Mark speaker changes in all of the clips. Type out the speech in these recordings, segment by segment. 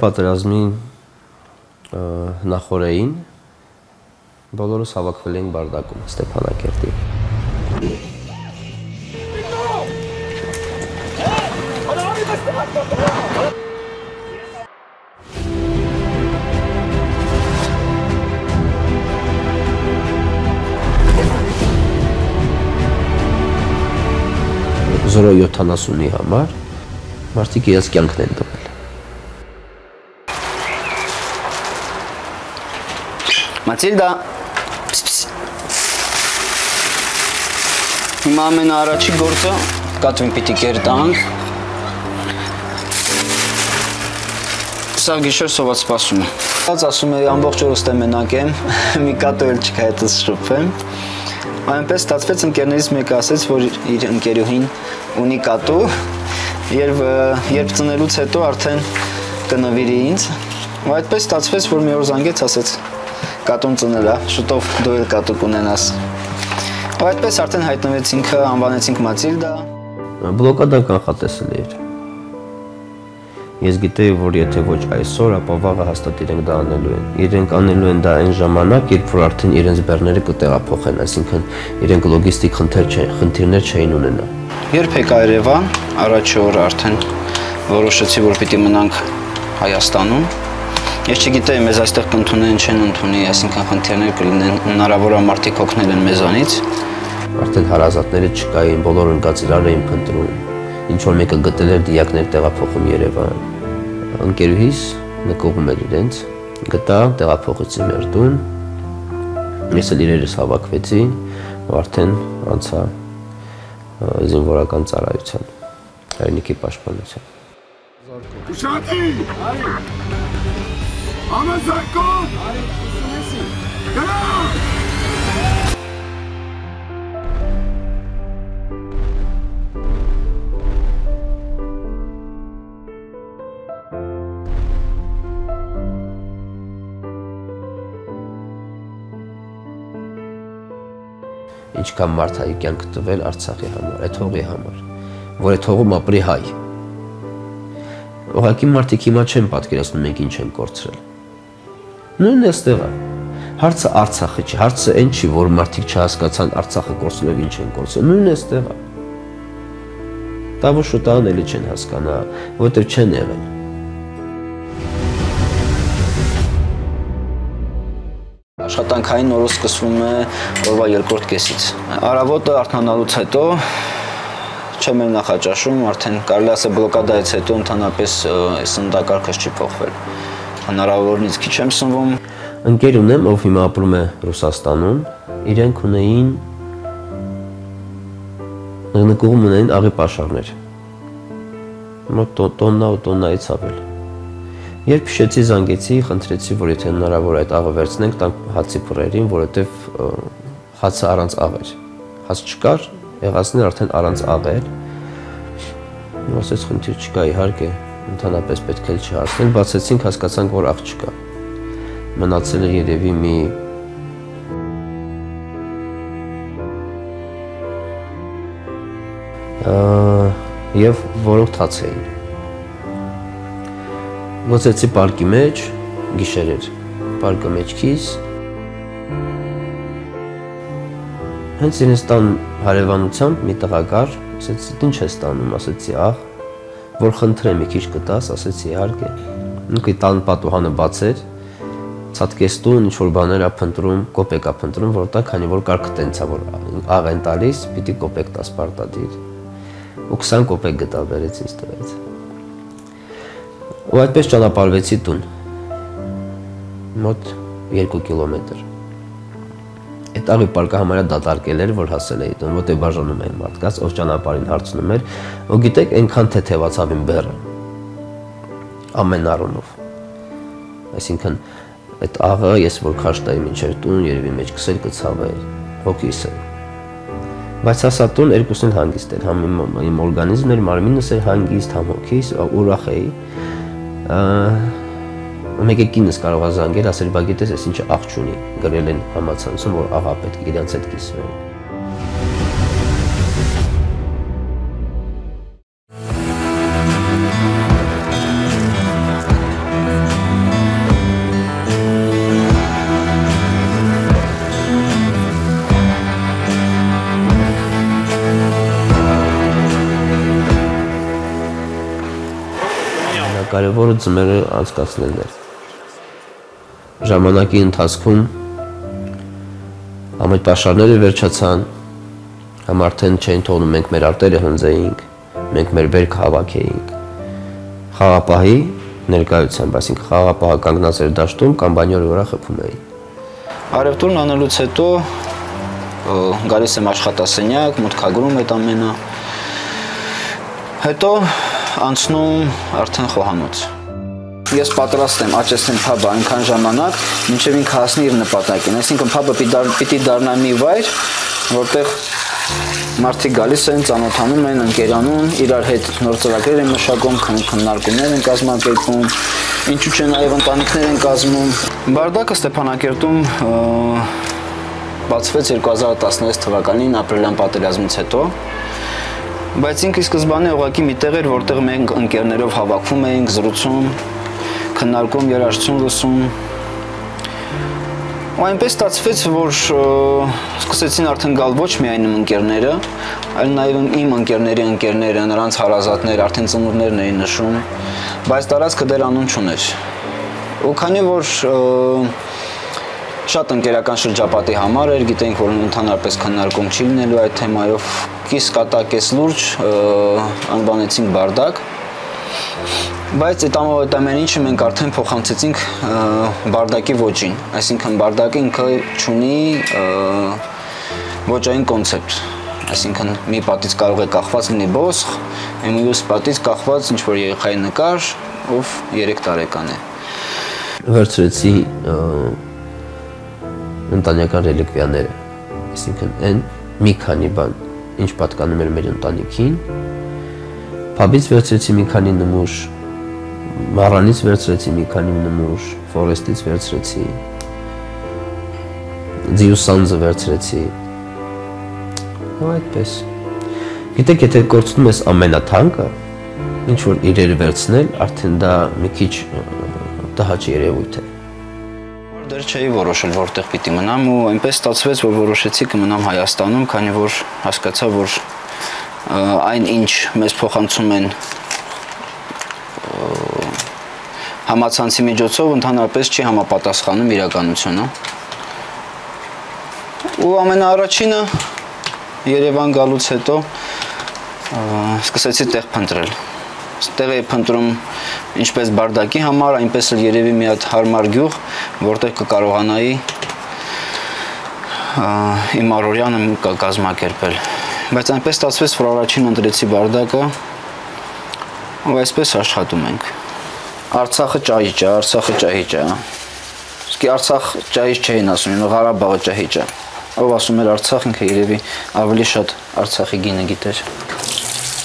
Speaker 1: պատերազմի նախօրեին բոլորս հավաքվել էինք Բարդակում, Ստեփանակերտի։ Զորո 70-ի համար մարդիկ իրենց կյանքն են տվել։
Speaker 2: Մաթիլդա, հիմա ամենաառաջի գործը կատվին պիտի կերտանք։ Սա գիշեր սոված սպասում է։ Ասում է ամբողջ օրը ստե մենակ եմ, մի կատու էլ չկա հետս շփվեմ։ Այնպես ստացվեց ընկերներից մեկը ասեց, որ իր ընկերուհին ունի կատու, երբ ծնելուց հետո արդեն կնվիրի ինձ։ Ու այդպես ստացվեց, որ մի օր զանգեց, ասեց կատուն ծնել է, շուտով դու էլ կատու կունենաս։ Ու այդպես արդեն հայտնվեցինք, անվանեցինք Մաթիլդա։
Speaker 1: Բլոկադան կանխատեսել էր։ Ես գիտեի, որ եթե ոչ այսօր, ապա վաղը հաստատ իրենք դա անելու են։ Իրենք անելու են դա այն ժամանակ, երբ որ արդեն իրենց բեռները կտեղափոխեն, այսինքն իրենք լոգիստիկ խնդիրներ չէին ունենա։
Speaker 2: Երբ եկա Երևան, առաջի օրը արդեն որոշեցի, որ պիտի մնանք Հայաստանում։ Ես չգիտեի, մեզ այստեղ կընդունեն, չեն ընդունի, այսինքն խնդիրներ կլինեն, հնարավոր է մարդիկ օգնել են մեզանից։
Speaker 1: Արդեն հարազատները չկային, բոլորը ընկած իրար էին փնտրում։ Ինչ որ մեկը գտել էր դիակներ տեղափոխում Երևան։ Ընկերուհիս նկողում էր իրենց, գտա, տեղափոխեցի մեր տուն, ես էլ իրերս հավաքվեցի, ու արդեն անցա զինվորական ծառայության, հայրենիքի պաշտպանության։
Speaker 3: Ուշատի! Ամազարկո! Գնա!
Speaker 1: Ինչքան մարդ հայի կյանք տվել Արցախի համար, այդ հողի համար, որ այդ հողում ապրի հայ։ Ուղղակի մարդիկ հիմա չեն պատկերացնում մենք ինչ են կորցրել։ Նույնն էստեղ է։ Հարցը Արցախը չի, հարցը այն չի, որ մարդիկ չհասկացան Արցախը կորցնելով ինչ են կորցրել։ Նույնն էստեղ է։ Դա ոչ շուտան էլի չեն հասկանա, որտեղ չեն եղել։
Speaker 2: Աշխատանքային օրը սկսվում է օրվա երկրորդ կեսից։ Առավոտը արթնանալուց հետո չեմ էլ նախաճաշում, արդեն կարելի ասել բլոկադայից հետո ընդհանրապես սննդակարգս չի փոխվել։ Հնարավորինից քիչ եմ սնվում։
Speaker 1: Ընկեր ունեմ, ով հիմա ապրում է Ռուսաստանում, իրենք ունեին նկուղում ունեին աղի պաշարներ։ Մոտ տոննա ու տոննայից ավել։ Երբ հիշեցի, զանգեցի, խնդրեցի, որ եթե հնարավոր այդ աղը վերցնենք, տանք հացի փռերին, որովհետև հացը առանց աղ էր։ Հաց չկար, եղածներ արդեն առանց աղ էր։ Ասեց խնդիր չկա, իհարկե, ընդհանրապես պետք է չհասնենք, բացեցինք, հասկացանք, որ աղ չկա։ Մնացել է երևի մի եւ որոնք թաց էին։ Գոցեցի պարկի մեջ, գիշեր էր, պարկը մեջքիս, հենց իրենց տան հարևանությամբ մի տղակար, ասեցի, ինչ ես տանում, ասեցի, աղ, որ խնդրեմ մի քիչ կտաս, ասեցի, իհարկե, ինքը տան պատուհանը բացեր, ցածկեստուն ինչ-որ բաներ ա փնտրում, կոպեկ ա փնտրում, որ տա, քանի որ կարգը տենց ա, որ աղ են տալիս, պիտի կոպեկ տաս պարտադիր, ու 20 կոպեկ գտա բերեց ինձ տվեց։ Ու այդպես ճանապարհվեցի տուն, մոտ 2 կիլոմետր։ Այդ աղի պարկը համարյա դատարկել էր, որ հասել էի տուն, որտեղ բաժանում էին մարդկանց, ով ճանապարհին հարցնում էր, ու գիտեք, այնքան թեթևացավ իմ բեռը, ամեն առումով։ Այսինքն, այդ աղը ես որ քաշ տայի մինչև տուն, երևի մեջ քսել կցավեր, հոգիս է։ Բայց հասա տուն երկուսն էլ հանգիստ էր, համ իմ օրգանիզմն էր, մարմինս էր հանգիստ, համ հոգիս, ուրախ էի։ Մեկ կինս կարող է զանգել, ասել, բա գիտես, ես ինչը աղ չունի, գրել են համացանցում, որ աղա պետք է իրենց հետ կիսվեն։ բոլոր ձմերը անցկացնելն էր։ Ժամանակի ընթացքում ամեն պաշարները վերջացան, համ արդեն չէին թողնում մենք մեր արտերը հնձեինք, մենք մեր բերք հավաքեինք։ Խաղապահի ներկայությամբ, այսինքն խաղապահը կանգնած էր դաշտում կամ բանյորի վրա խփում էին։
Speaker 2: Արևտուրն անելուց հետո գալիս եմ աշխատասենյակ, մուտքագրում այդ ամենը։ Հետո անցնում արդեն խոհանոց։ Ես պատրաստ եմ աճեցնել փաբը այնքան ժամանակ, մինչև ինքը հասնի իր նպատակին։ Այսինքն փաբը պիտի դառնա մի վայր, որտեղ մարդիկ գալիս են, ծանոթանում են, ընկերանում, իրար հետ նոր ծրագրեր են մշակում, քննարկումներ են կազմակերպում, ինչու՞ չէ նաև ընտանիքներ են կազմում։ Բարդակը Ստեփանակերտում բացվեց 2016 թվականին ապրիլյան պատերազմից հետո, բայց ինքը սկզբանե ուղղակի մի տեղ էր, որտեղ մենք ընկերներով հավաքվում էինք, զրուցում, քննարկում, երաժշտություն լսում։ Ու այնպես ստացվեց, որ սկսեցին արդեն գալ ոչ միայն իմ ընկերները, այլ նաև իմ ընկերների ընկերները, նրանց հարազատներ, արդեն ծնողներն էին նշում, բայց տարածքը դեռ անուն չուներ։ Ու քանի որ շատ ընկերական շրջապատի համար էր, գիտենք, որ ընդհանրապես քննարկում չի լինելու այդ թեմայով, կիս կատակես լուրջ անվանեցինք Բարդակ, բայց այդ ամեն ինչը մենք արդեն փոխանցեցինք Բարդակի ոճին, այսինքն Բարդակը ինքը ունի ոճային կոնցեպտ, այսինքն մի պատից կարող է կախված լինի բոսխ, մյուս պատից կախված ինչ-որ երեխայի նկար, ով 3 տարեկան է։
Speaker 1: Վերցրեցի ընտանեկան ռելիկվիաները, այսինքն այն մի քանի բան, ինչ պատկանում էր մեր ընտանիքին, փաբից վերցրեցի մի քանի նմուշ, մառանից վերցրեցի մի քանի նմուշ, ֆորեստից վերցրեցի, ձիուսանձը վերցրեցի, ու այդպես։ Գիտեք, եթե կորցնում ես ամենաթանկը, ինչ որ իրեր վերցնել, արդեն դա մի քիչ տհաճ երևույթ է։
Speaker 2: Դեռ չէի որոշել որտեղ պիտի մնամ ու այնպես ստացվեց, որ որոշեցի կմնամ Հայաստանում, քանի որ հասկացա, որ այն ինչ մեզ փոխանցում են համացանցի միջոցով ընդհանրապես չի համապատասխանում իրականությունը։ Ու ամենաառաջինը Երևան գալուց հետո սկսեցի տեղ փնտրել։ Տեղ էի փնտրում ինչպես Բարդակի համար, այնպես էլ երևի մի հատ հարմար գյուղ, որտեղ կկարողանայի իմ առօրյանը կազմակերպել։ Բայց այնպես ստացվեց, որ առաջին ընտրեցի Բարդակը, ու այսպես աշխատում ենք։ Արցախը ճահիճ է, Արցախը ճահիճ է։ Իսկ Արցախ ճահիճ չէին ասում, Ղարաբաղը ճահիճ է։ Ով ասում էր Արցախ, ինքը երևի ավելի շատ Արցախի գինը գիտեր։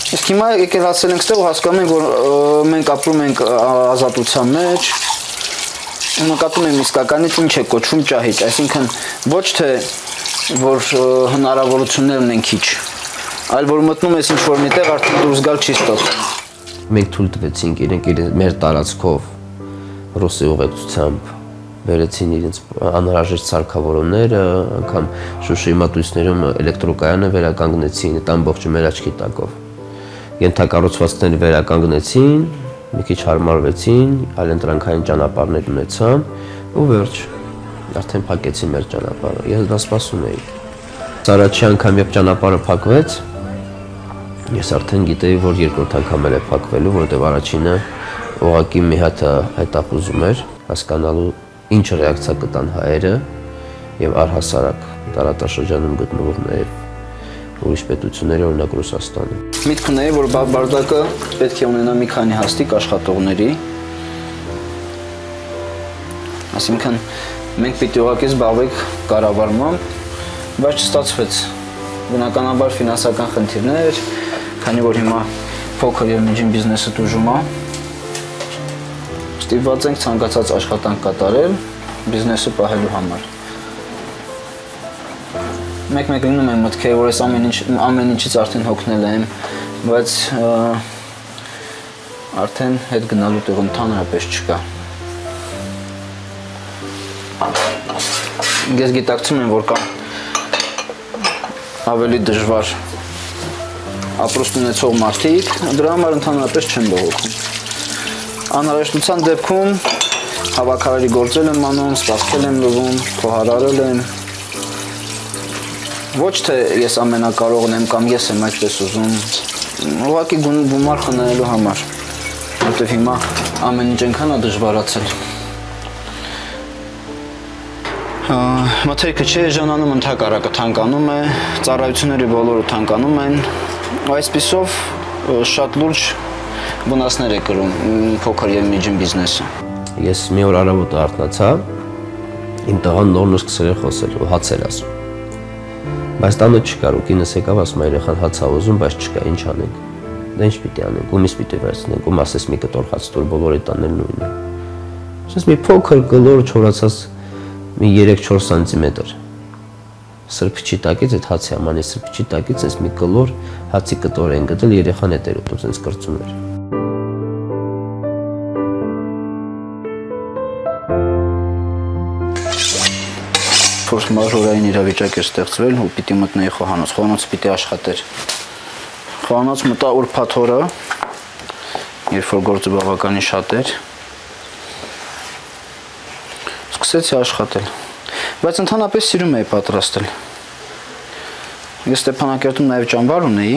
Speaker 2: Իսկ հիմա եկել հասել ենք ստեղ ու հասկանում ենք, որ մենք ապրում ենք ազատության մեջ։ Նկատում եմ իսկականից ինչ է կոչվում ճահիճ, այսինքն ոչ թե որ հնարավորություններ ունեն քիչ, այլ որ մտնում ես ինչ-որ միտեղ արդեն դուրս գալ չի ստացվում։
Speaker 1: Մենք թույլ տվեցինք իրենք մեր տարածքով ռուսի ուղեկցությամբ վերեցին իրենց անհրաժեշտ սարքավորումները, անգամ Շուշիի մատույցներում էլեկտրոկայանը վերականգնեցին, այդ ամբողջը մեր աչքի տակով։ Ենթակառուցվածքները վերականգնեցին, մի քիչ հարմարվեցին, այլընտրանքային ճանապարհներ ունեցան ու վերջ, արդեն փակեցին մեր ճանապարհը։ Ես դա սպասում էի։ Առաջի անգամ երբ ճանապարհը փակվեց, ես արդեն գիտեի, որ երկրորդ անգամ էլ է փակվելու, որովհետև առաջինը ուղղակի մի հատ հետախուզում էր, հասկանալու ինչ ռեակցիա կտան հայերը եւ առհասարակ տարածաշրջանում գտնվող նաեւ ուրիշ պետությունների, օրինակ Ռուսաստանը։
Speaker 2: Միտք ունեի, որ Բարդակը պետք է ունենա մի քանի հաստիկ աշխատողների, այսինքն մենք պիտի ուղղակի զբաղվենք կառավարմամբ, բայց չստացվեց։ Բնականաբար ֆինանսական խնդիրներ, քանի որ հիմա փոքր եւ միջին բիզնեսը տուժում է, ստիպված ենք ցանկացած աշխատանք կատարել բիզնեսը պահելու համար։ Մեկ-մեկ լինում են մտքեր, որ ես ամեն ինչից արդեն հոգնել եմ, բայց արդեն հետ գնալու տեղ ընդհանրապես չկա։ Ես գիտակցում եմ, որ կա ավելի դժվար ապրուստ ունեցող մարդիկ, դրա համար ընդհանրապես չեմ բողոքում։ Անհրաժեշտության դեպքում հավաքարարի գործել եմ անում, սպասքել եմ լվում, խոհարարել եմ։ Ոչ թե ես ամենակարողն եմ կամ ես եմ այդպես ուզում, ուղղակի գումար խնայելու համար, որտեղ հիմա ամեն ինչ այնքան է դժվարացել։ Մթերքը չի էժանանում, ընդհակառակը թանկանում է, ծառայությունների բոլորը թանկանում են, այսպիսով շատ լուրջ վնասներ է կրում փոքր եւ միջին բիզնեսը։
Speaker 1: Ես մի օր առավոտը արթնացա, իմ տղան նոր սկսել էր խոսել ու հաց էր ասում։ Բայց տանը չկար ու կինս եկավ ասում երեխան հաց ա ուզում, բայց չկա, ինչ անենք։ Դե ինչ պիտի անենք, ումից պիտի վերցնենք, ում ասես մի կտոր հաց տուր, բոլորի տաներն նույնն է։ Ասես մի փոքր գլոր չորացած մի 3-4 սանտիմետր սրբիչի տակից այդ հացի ամանի սրբիչի տակից այս մի կլոր հացի կտոր են գտել երեխան հետ էր ուտում sense կրծում էր։
Speaker 2: Ֆորս մաժորային իրավիճակ էր ստեղծվել ու պիտի մտնեի խոհանոց, խոհանոցը պիտի աշխատեր։ Խոհանոց մտա ուրբաթ օրը, երբ որ գործը բավականին շատ էր։ Սկսեցի աշխատել, բայց ընդհանրապես սիրում էի պատրաստել։ Ես Ստեփանակերտում նաև ճամբար ունեի,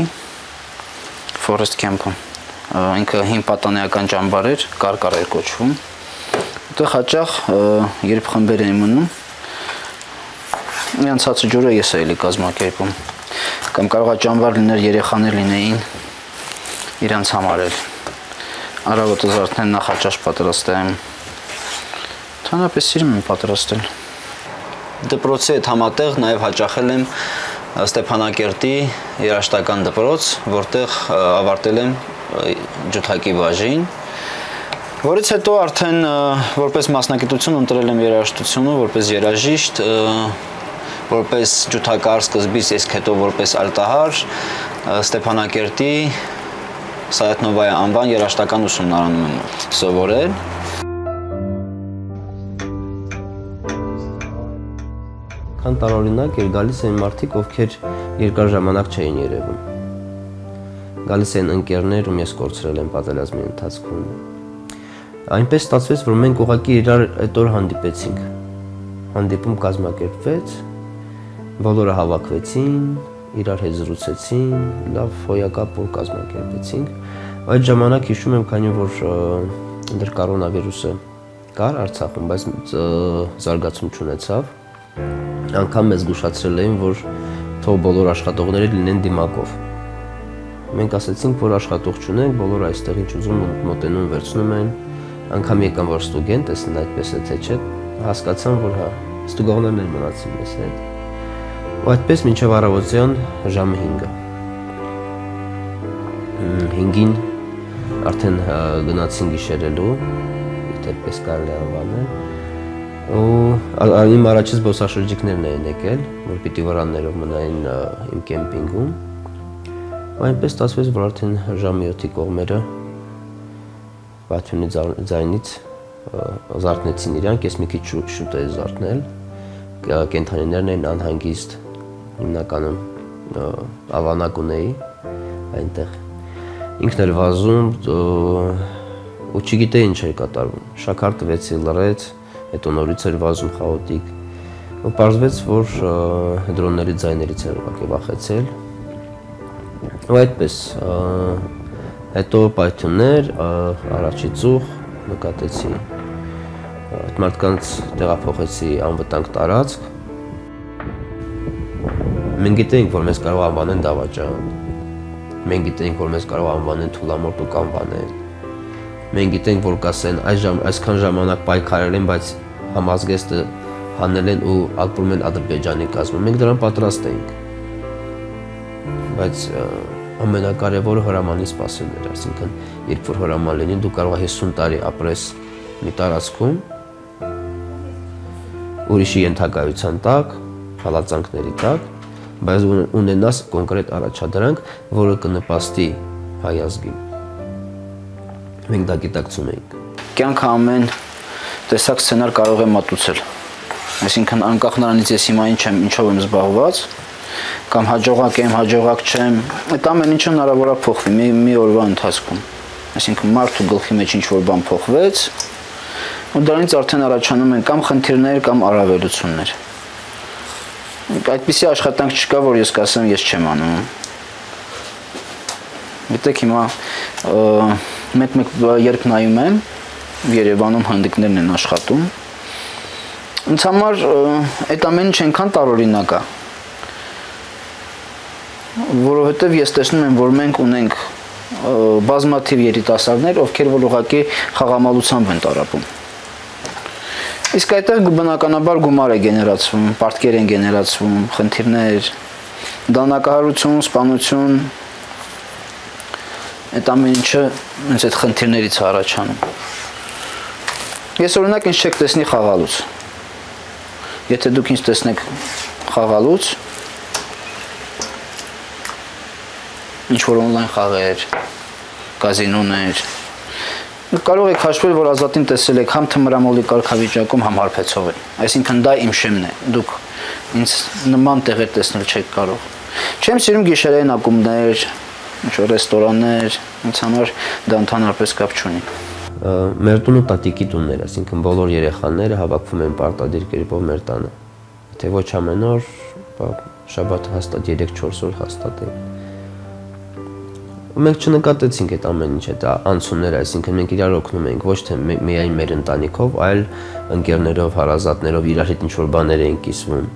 Speaker 2: Forest Camp-ում, ինքը հին պատանեական ճամբար էր, կարկար էր կոչվում։ Այդտեղ հաճախ, երբ խմբեր էին մնում, իրանց հացը ջուրը ես էի կազմակերպում, կամ կարող է ճամբար լիներ, երեխաներ լինեին, իրանց համար էլ։ Առավոտը զարթնել նախաճաշ պատրաստեմ։ Ընդհանրապես սիրում եմ պատրաստել։ Դպրոցի հետ համատեղ նաև հաճախել եմ Ստեփանակերտի երաժշտական դպրոց, որտեղ ավարտել եմ ջութակի բաժին, որից հետո արդեն որպես մասնագիտություն ընտրել եմ երաժշտությունը, որպես երաժիշտ, որպես ջութակար սկզբից, իսկ հետո որպես ալտահար Ստեփանակերտի Սայաթնովայի անվան երաժշտական ուսումնարանում եմ սովորել։
Speaker 1: Քան տարօրինակ էր գալիս էին մարդիկ, ովքեր երկար ժամանակ չէին երևում։ Գալիս էին ընկերներ, ում ես կորցրել եմ պատերազմի ընթացքում։ Այնպես ստացվեց, որ մենք ուղղակի իրար այդ օր հանդիպեցինք։ Հանդիպում կազմակերպվեց, բոլորը հավաքվեցին, իրար հետ զրուցեցին, լավ հոյակապ որ կազմակերպեցինք։ Այդ ժամանակ հիշում եմ, քանի որ դեռ կորոնավիրուսը կար Արցախում, բայց զարգացում չունեցավ։ Անգամ մեզ զգուշացրել էին, որ թող բոլոր աշխատողները լինեն դիմակով։ Մենք ասացինք, որ աշխատող չունենք, բոլորը այստեղ ինչ ուզում մոտենում վերցնում են։ Անգամ եկան որ ստուդենտ, տեսնեն այդպես է թե չէ, հասկացան, որ հա, ստուգողներն են մնացին մեզ հետ։ Ու այդպես մինչև առավոտյան ժամը 5-ը։ 5-ին արդեն գնացին գիշերելու, եթե այդպես կարելի անվանել։ Ու իմ առաջից զբոսաշրջիկներն էին եկել, որ պիտի վրաններով մնային իմ կեմպինգում։ Ու այնպես ստացվեց, որ արդեն ժամը 7-ի կողմերը Վաթյունի ձայնից զարթնեցին իրանք, ես մի քիչ շուտ էի զարթնել։ Կենդանիներն էին անհանգիստ, հիմնականում ավանակ ունեի այնտեղ։ Ինքն էր վազում ու չգիտեի ինչ էր կատարվում։ Շաքար տվեցի, լռեց, հետո նորից էր վազում խաոտիկ։ Ու պարզվեց, որ դրոնների ձայներից էր ուղղակի վախեցել։ Ու այդպես հետո պայթյուններ, առաջի ծուխ նկատեցի, այդ մարդկանց տեղափոխեցի անվտանգ տարածք։ Մենք գիտեինք, որ մեզ կարող անվանեն դավաճան, մենք գիտեինք, որ մեզ կարող անվանեն թուլամորթ ու կանվանեն, մենք գիտենք, որ կասեն այսքան ժամանակ պայքարել են, բայց համազգեստը հանել են ու ապրում են Ադրբեջանի կազմում, մենք դրան պատրաստ էինք, բայց ամենակարևորը հրամանի սպասելն էր, այսինքն երբ որ հրաման լինի, դու կարող ես 50 տարի ապրես մի տարածքում, ուրիշի ենթակայության տակ, հալածանքների տակ, բայց ունենաս կոնկրետ առաջադրանք, որը կնպաստի հայ ազգին։ Մենք դա գիտակցում էինք։
Speaker 2: Կյանքը ամեն տեսակ սցենար կարող է մատուցել։ Այսինքն անկախ նրանից ես հիմա ինչով եմ զբաղված, կամ հաջողակ եմ, հաջողակ չեմ, այդ ամեն ինչը հնարավոր է փոխվի մի օրվա ընթացքում։ այսինքն մարդու գլխի մեջ ինչ-որ բան փոխվեց, ու դրանից արդեն առաջանում են կամ խնդիրներ, կամ առավելություններ։ Այդպիսի աշխատանք չկա, որ ես կասեմ, ես չեմ անում։ Գիտեք, հիմա մեկ երբ նայում եմ, Երևանում հանդիկներն են աշխատում, ինձ համար այդ ամեն ինչ այնքան տարօրինակ է, որովհետև ես տեսնում եմ, որ մենք ունենք բազմաթիվ երիտասարդներ, ովքեր որ ուղղակի խաղամալությամբ են տառապում։ Իսկ այդտեղ բնականաբար գումար է գեներացվում, պարտքեր են գեներացվում, խնդիրներ, դանակահարություն, սպանություն, այդ ամեն ինչը ինձ այդ խնդիրներից է առաջանում։ Ես օրինակ ինձ չեք տեսնի խաղալուց։ Եթե դուք ինձ տեսնեք խաղալուց, ինչ-որ օնլայն խաղեր, կազինոներ, կարող եք հաշվել, որ Ազատին տեսել եք համ թմրամոլի կարգավիճակում, համ հարբեցողին։ Այսինքն դա իմ շեմն է, դուք ինձ նման տեղեր տեսնել չեք կարող։ Չեմ սիրում գիշերային ակումբներ, ինչ-որ ռեստորաններ, ինձ համար դա ընդհանրապես կապ չունի։
Speaker 1: Մեր տունը տատիկի տունն էր, այսինքն բոլոր երեխաները հավաքվում են պարտադիր կերպով մեր տանը։ Եթե ոչ ամեն օր, շաբաթը հաստատ 3-4 օր հաստատ է։ Մենք չնկատեցինք այդ ամեն ինչ, այդ անցումները, այսինքն մենք իրար օգնում ենք ոչ թե միայն մեր ընտանիքով, այլ ընկերներով, հարազատներով իրար հետ ինչ-որ բաներ էին կիսվում։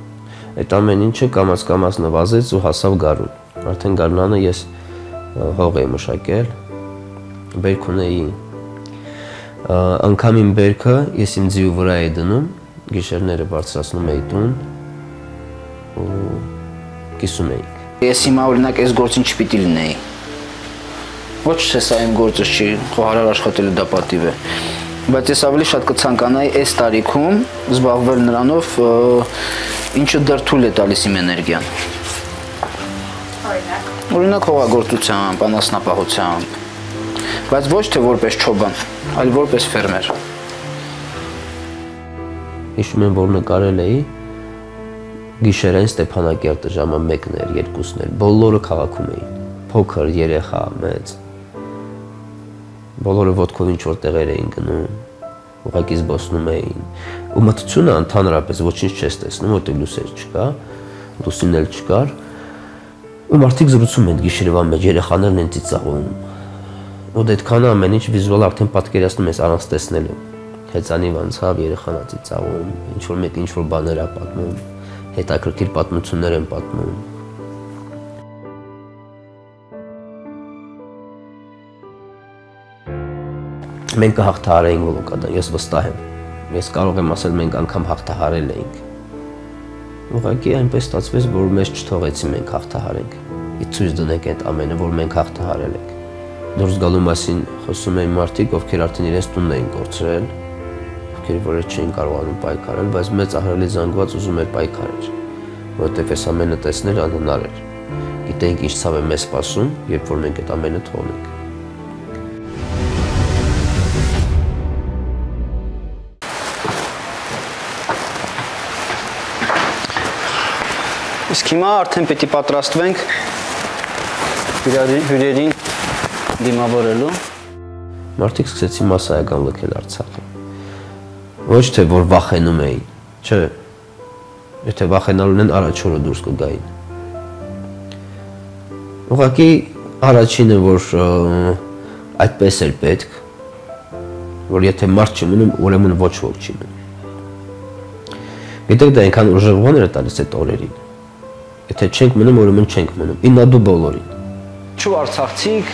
Speaker 1: Այդ ամեն ինչը կամաց նվազեց ու հասավ գարուն։ Արդեն գարնանը ես հող էի մշակել, բերք ունեի, անգամ իմ բերքը ես իմ ձիու վրա էի դնում, գիշերները բարձրացնում էի տուն ու կիսում էինք։
Speaker 2: Ես հիմա օրինակ այս գործին չպիտի լինեի։ Ոչ թե սա իմ գործը չի, խոհարար աշխատելը դա պատիվ է, բայց ես ավելի շատ կցանկանայի այս տարիքում զբաղվել նրանով, ինչը դեռ թույլ է տալիս իմ էներգիան։ Օրինակ հողագործությամբ, անասնապահությամբ, բայց ոչ թե որպես չոբան, այլ որպես ֆերմեր։
Speaker 1: Հիշում եմ, որ նկարել էի գիշերային Ստեփանակերտը ժամը 1-ն էր, 2-ն էր, բոլորը քաղաքում էին, փոքր, երեխա, մեծ։ Բոլորը ոտքով ինչ-որ տեղեր էին գնում, ուղղակի զբոսնում էին, ու մթությունը ընդհանրապես ոչինչ չես տեսնում, որտեղ լույսեր չկա, լուսին էլ չկար, ու մարդիկ զրուցում են գիշերվա մեջ, երեխաներն են ծիծաղում, ու այդքան ամեն ինչ վիզուալ արդեն պատկերացնում ես առանց տեսնելու, հեծանիվ անցավ, երեխան է ծիծաղում, ինչ-որ մեկ ինչ-որ բաներ է պատմում, հետաքրքիր պատմություններ են պատմում։ Մենք կհաղթահարեինք Վոլոգդան, ես վստահ եմ։ Ես կարող եմ ասել, մենք անգամ հաղթահարել էինք։ Ուղղակի այնպես ստացվեց, որ մեզ չթողեցին մենք հաղթահարենք։ Ցույց դնենք այդ ամենը, որ մենք հաղթահարել ենք։ Դուրս գալու մասին խոսում էին մարդիկ, ովքեր արդեն իրենց տունն էին կորցրել, ովքեր որ չէին կարողանում պայքարել, բայց մեծ ահռելի զանգված ուզում էր պայքարել, որովհետև այս ամենը տեսնել անհնար էր։ Գիտեինք ինչ ցավ է մեզ սպասում, երբ որ մենք այդ ամենը թողնենք։
Speaker 2: Իսկ հիմա արդեն պետք է պատրաստվենք հյուրերին դիմավորելու։
Speaker 1: Մարդիկ սկսեցին մասսայական լքել Արցախը։ Ոչ թե որ վախենում էին, չէ։ Եթե վախենալու են առաջ օրը դուրս կգային։ Ուղղակի առաջինը որ այդպես էր պետք, որ եթե մարդ չի մնում, ուրեմն ոչ ոք չի մնում։ Գիտեք, դա այնքան ուժեղ բան էր տալիս այդ օրերին։ Եթե չենք մնում, ուրեմն չենք մնում։ Ինադու բոլորին։
Speaker 2: Չու արցախցիք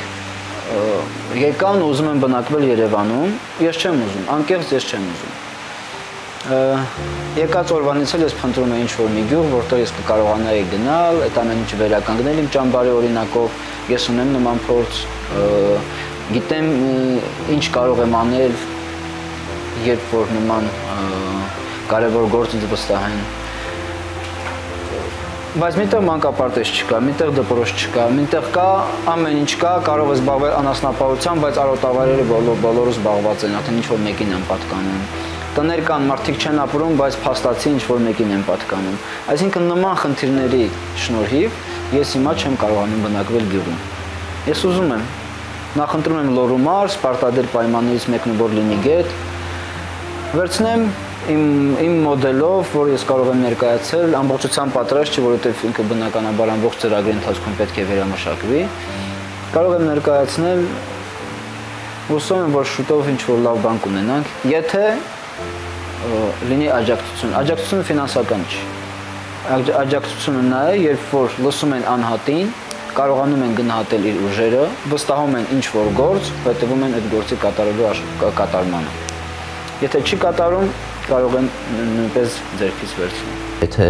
Speaker 2: եկան ուզում են բնակվել Երևանում, ես չեմ ուզում, անկեղծ ես չեմ ուզում։ Եկած օրվանից էլ ես փնտրում եմ ինչ-որ մի գյուղ, որտեղ ես կկարողանայի գնալ, այդ ամեն ինչը վերականգնել իմ ճամբարի օրինակով, ես ունեմ նման փորձ, գիտեմ ինչ կարող եմ անել, երբ որ նման կարևոր գործ ինձ վստահեն։ Բայց միտեղ մանկապարտեզ չկա, միտեղ դպրոց չկա, միտեղ կա ամեն ինչ կա, կարող է զբաղվել անասնապահությամբ, բայց արոտավայրերը բոլորը զբաղված են, արդեն ինչ-որ մեկին են պատկանում։ Տներ կան, մարդիկ չեն ապրում, բայց փաստացի ինչ-որ մեկին են պատկանում։ Այսինքն նման խնդիրների շնորհիվ ես հիմա չեմ կարողանում բնակվել գյուղում։ Ես ուզում եմ, նախընտրում եմ Լոռու մարզ, պարտադիր պայմաններից մեկն որ լինի գետ, վերցնեմ իմ մոդելով, որ ես կարող եմ ներկայացել, ամբողջությամբ պատրաստ չի, որովհետև ինքը բնականաբար ամբողջ ծրագրի ընթացքում պետք է վերամշակվի, կարող եմ ներկայացնել, հուսով եմ, որ շուտով ինչ-որ լավ բան կունենանք, եթե լինի աջակցություն, աջակցությունը ֆինանսական չի, աջակցությունը նա է, երբ որ լսում են անհատին, կարողանում են գնահատել իր ուժերը, վստահում են ինչ-որ գործ, հետևում են այդ գործի կատարելու կատարմանը։ Եթե չի կատարում, կարող են նույնպես ձեռքից վերցնել։
Speaker 1: Եթե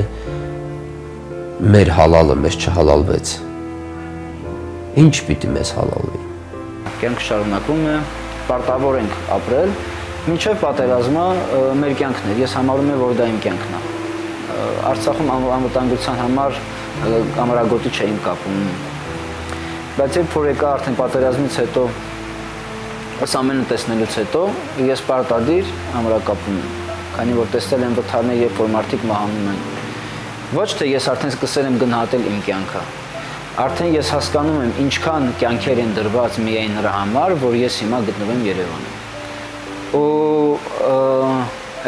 Speaker 1: մեր հալալը մեզ չհալալվեց, ինչ պիտի մեզ հալալվի։
Speaker 2: Կյանքը շարունակվում է, պարտավոր ենք ապրել, մինչև պատերազմը մեր կյանքն էր, ես համարում եմ, որ դա իմ կյանքն է։ Արցախում անվտանգության համար ամրագոտի չէին կապում։ Բայց երբ որ եկա արդեն պատերազմից հետո, այս ամենը տեսնելուց հետո, ես պարտադիր ամրակապում եմ, քանի որ տեսել եմ վթարներ, երբ որ մարդիկ մահանում են։ Ոչ թե ես արդեն սկսել եմ գնահատել իմ կյանքը, արդեն ես հասկանում եմ ինչքան կյանքեր են դրված միայն նրա համար, որ ես հիմա գտնվում եմ Երևանում։ Ու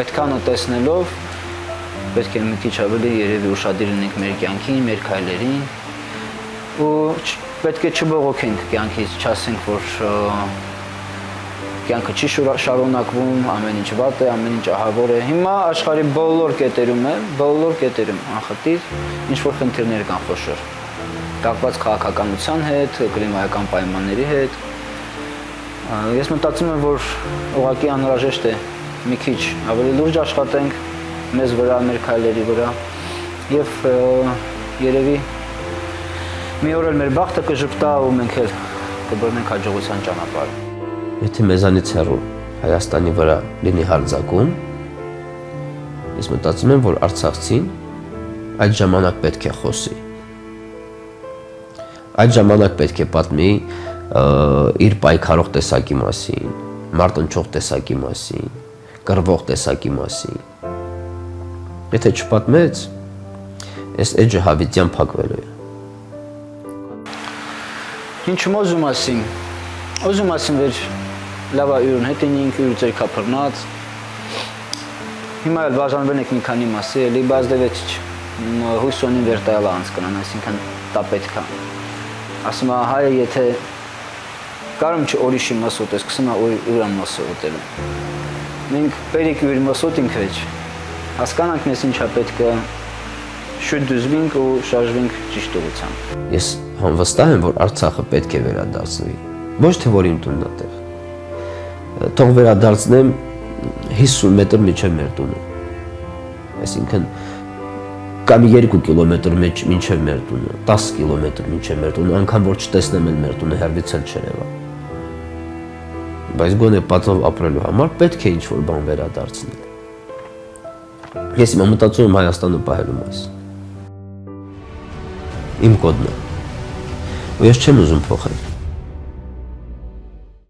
Speaker 2: այդքանը տեսնելով պետք է մի քիչ ավելի երևի ուշադիր լինենք մեր կյանքին, մեր քայլերին ու պետք է չբողոքենք կյանքից, չասենք, որ կյանքը չի շարունակվում, ամեն ինչ վատ է, ամեն ինչ ահավոր է։ Հիմա աշխարհի բոլոր կետերում անխտիր ինչ-որ խնդիրներ կան խոշոր, կապված քաղաքականության հետ, կլիմայական պայմանների հետ։ Ես մտածում եմ, որ ուղղակի անհրաժեշտ է մի քիչ ավելի լուրջ աշխատենք մեզ վրա, մեր քայլերի վրա եւ երևի մի օր էլ մեր բախտը կժպտա ու մենք էլ կբռնենք հաջողության ճանապարհը։
Speaker 1: Եթե մեզանից հեռու Հայաստանի վրա լինի հարձակում, ես մտածում եմ, որ արցախցին այդ ժամանակ պետք է խոսի։ Այդ ժամանակ պետք է պատմի իր պայքարող տեսակի մասին, մարտնչող տեսակի մասին, կռվող տեսակի մասին։ Եթե չպատմեց, այս էջը հավիտյան փակվելու է։
Speaker 2: Ինչու ուզում ասեմ վեր լավա յուրն հետ ինք յուրը ձերքա փռնած։ Հիմա էլ բաժանվել ենք մի քանի մասի, էլի բազդևեց հույսոնին վերտայալ անցկանան, այսինքն դա պետք է։ Ասում է հայը եթե կարում չի օրիշի մասոտ է, սկսում է ուրան մասոտել։ Մենք պերիք յուր մասոտինք վեջ, հասկանանք մեզ ինչա պետք է շուտ դուզվինք ու շարժվինք ճիշտ ուղղությամբ։
Speaker 1: Ես վստահ եմ, որ Արցախը պետք է վերադարձվի, ոչ թե որ իմ տունն է տեղ։ Թող վերադարձնեմ 50 մետր մինչև մեր տունը։ Այսինքն կամ 2 կիլոմետր մինչև մեր տունը, 10 կիլոմետր մինչև մեր տունը, անգամ որ չտեսնեմ էլ մեր տունը հեռվից էլ չերևա։ Բայց գոնե պատով ապրելու համար պետք է ինչ-որ բան վերադարձնել։ Ես հիմա մտածում եմ Հայաստանը պահելու մաս։ Իմ կոդն է։ Ու ես չեմ ուզում փոխել։